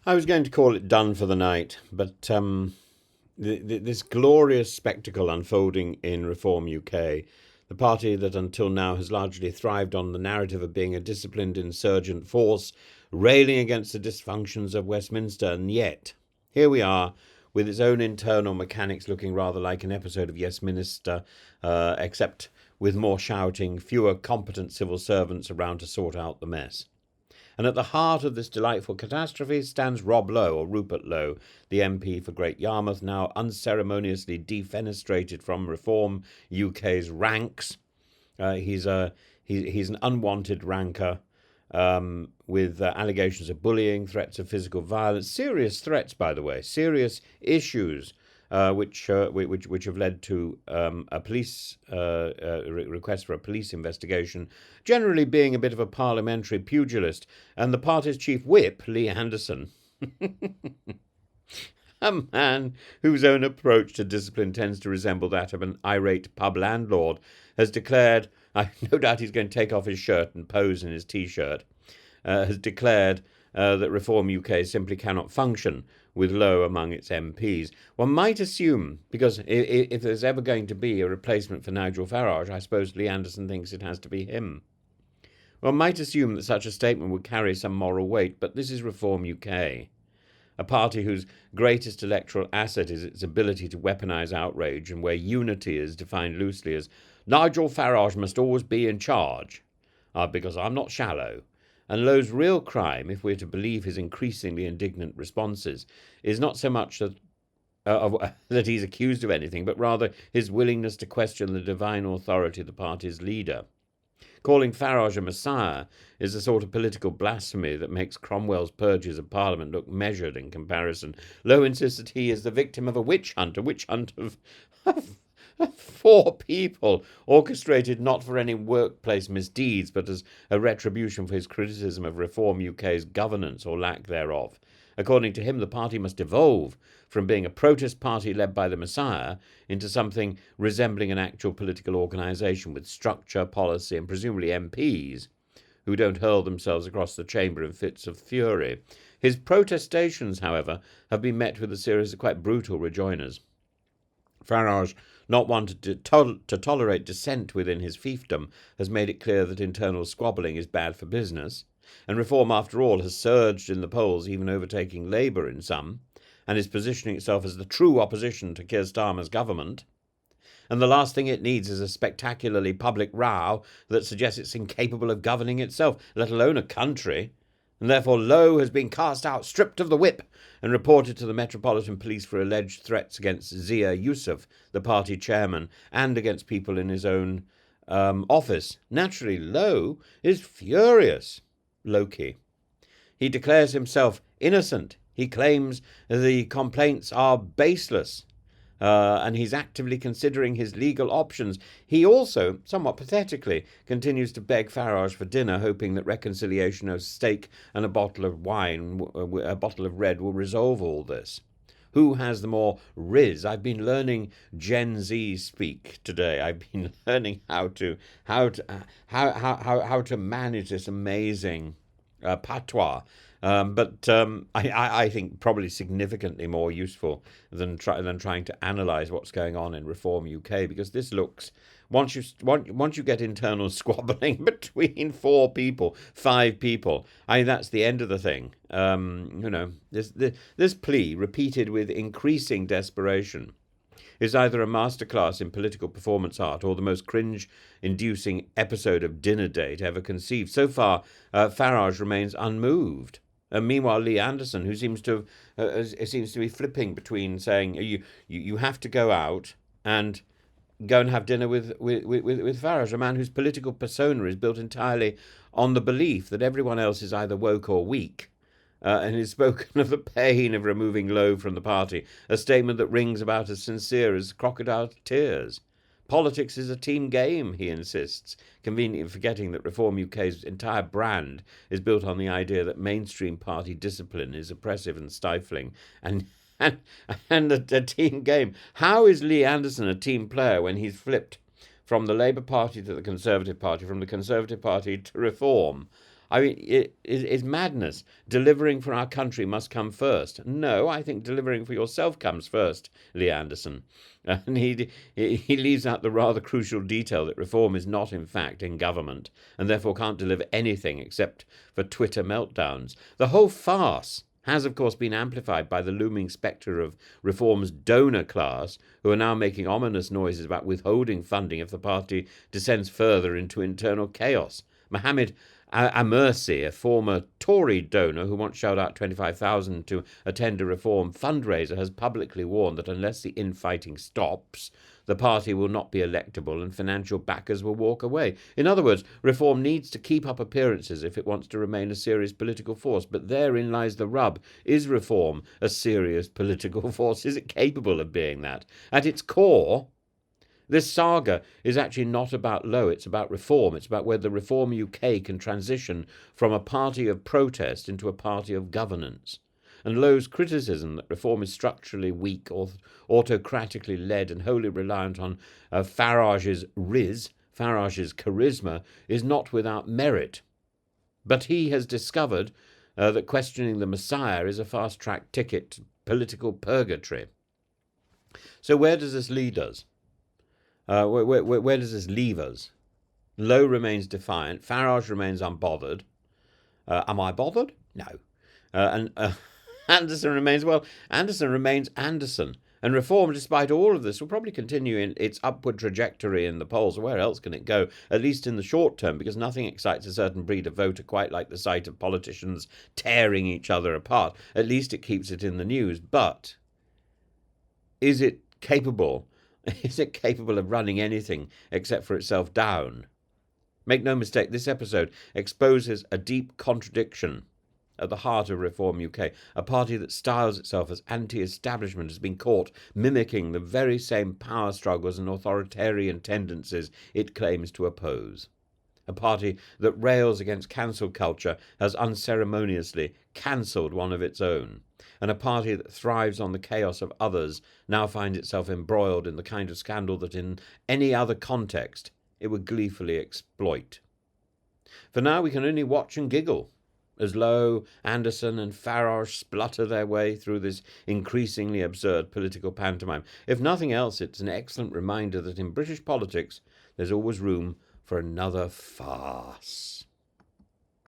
I was going to call it done for the night, but this glorious spectacle unfolding in Reform UK, the party that until now has largely thrived on the narrative of being a disciplined insurgent force, railing against the dysfunctions of Westminster, and yet here we are with its own internal mechanics looking rather like an episode of Yes Minister, except with more shouting, fewer competent civil servants around to sort out the mess. And at the heart of this delightful catastrophe stands Rob Lowe, or Rupert Lowe, the MP for Great Yarmouth, now unceremoniously defenestrated from Reform UK's ranks. He's an unwanted ranker with allegations of bullying, threats of physical violence, serious threats, by the way, serious issues which have led to a police request for a police investigation, generally being a bit of a parliamentary pugilist, and the party's chief whip, Lee Anderson, a man whose own approach to discipline tends to resemble that of an irate pub landlord, has declared, no doubt he's going to take off his shirt and pose in his T-shirt, has declared that Reform UK simply cannot function with Lowe among its MPs. One might assume, because if there's ever going to be a replacement for Nigel Farage, I suppose Lee Anderson thinks it has to be him. One might assume that such a statement would carry some moral weight, but this is Reform UK, a party whose greatest electoral asset is its ability to weaponise outrage, and where unity is defined loosely as Nigel Farage must always be in charge, because I'm not shallow. And Lowe's real crime, if we're to believe his increasingly indignant responses, is not so much that he's accused of anything, but rather his willingness to question the divine authority of the party's leader. Calling Farage a messiah is the sort of political blasphemy that makes Cromwell's purges of Parliament look measured in comparison. Lowe insists that he is the victim of a witch hunt of 4 people, orchestrated not for any workplace misdeeds, but as a retribution for his criticism of Reform UK's governance or lack thereof. According to him, the party must evolve from being a protest party led by the Messiah into something resembling an actual political organisation with structure, policy, and presumably MPs who don't hurl themselves across the chamber in fits of fury. His protestations, however, have been met with a series of quite brutal rejoinders. Farage, not wanting to tolerate dissent within his fiefdom, has made it clear that internal squabbling is bad for business, and Reform, after all, has surged in the polls, even overtaking Labour in some, and is positioning itself as the true opposition to Keir Starmer's government. And the last thing it needs is a spectacularly public row that suggests it's incapable of governing itself, let alone a country. And therefore Lowe has been cast out, stripped of the whip, and reported to the Metropolitan Police for alleged threats against Zia Yusuf, the party chairman, and against people in his own office. Naturally, Lowe is furious. Loki. He declares himself innocent. He claims the complaints are baseless. And he's actively considering his legal options. He also, somewhat pathetically, continues to beg Farage for dinner, hoping that reconciliation of steak and a bottle of wine, a bottle of red, will resolve all this. Who has the more riz? I've been learning Gen Z speak today. I've been learning how to manage this amazing patois. I think probably significantly more useful than trying to analyse what's going on in Reform UK, because this looks, once you get internal squabbling between 4 people, 5 people, that's the end of the thing. This plea, repeated with increasing desperation, is either a masterclass in political performance art or the most cringe-inducing episode of dinner date ever conceived. So far, Farage remains unmoved. And meanwhile, Lee Anderson, who seems to be flipping between saying you have to go out and go and have dinner with Farage, a man whose political persona is built entirely on the belief that everyone else is either woke or weak, and has spoken of the pain of removing Lowe from the party, a statement that rings about as sincere as crocodile tears. Politics is a team game, he insists, conveniently forgetting that Reform UK's entire brand is built on the idea that mainstream party discipline is oppressive and stifling, and a team game. How is Lee Anderson a team player when he's flipped from the Labour Party to the Conservative Party, from the Conservative Party to Reform? I mean, it's madness. Delivering for our country must come first. No, I think delivering for yourself comes first, Lee Anderson. And he leaves out the rather crucial detail that reform is not, in fact, in government, and therefore can't deliver anything except for Twitter meltdowns. The whole farce has, of course, been amplified by the looming spectre of reform's donor class, who are now making ominous noises about withholding funding if the party descends further into internal chaos. Mohammed Amersi, a former Tory donor who once shelled out $25,000 to attend a reform fundraiser, has publicly warned that unless the infighting stops, the party will not be electable and financial backers will walk away. In other words, reform needs to keep up appearances if it wants to remain a serious political force. But therein lies the rub. Is reform a serious political force? Is it capable of being that? At its core, this saga is actually not about Lowe, it's about reform. It's about whether Reform UK can transition from a party of protest into a party of governance. And Lowe's criticism that reform is structurally weak, or autocratically led and wholly reliant on Farage's charisma, is not without merit. But he has discovered that questioning the Messiah is a fast-track ticket to political purgatory. So where does this lead us? Where does this leave us? Lowe remains defiant. Farage remains unbothered. Am I bothered? No. And Anderson remains, well, Anderson remains Anderson. And reform, despite all of this, will probably continue in its upward trajectory in the polls. Where else can it go, at least in the short term, because nothing excites a certain breed of voter quite like the sight of politicians tearing each other apart. At least it keeps it in the news. But is it capable? Is it capable of running anything except for itself down? Make no mistake, this episode exposes a deep contradiction at the heart of Reform UK. A party that styles itself as anti-establishment has been caught mimicking the very same power struggles and authoritarian tendencies it claims to oppose. A party that rails against cancel culture has unceremoniously cancelled one of its own. And a party that thrives on the chaos of others now finds itself embroiled in the kind of scandal that in any other context it would gleefully exploit. For now, we can only watch and giggle as Lowe, Anderson and Farage splutter their way through this increasingly absurd political pantomime. If nothing else, it's an excellent reminder that in British politics there's always room for another farce.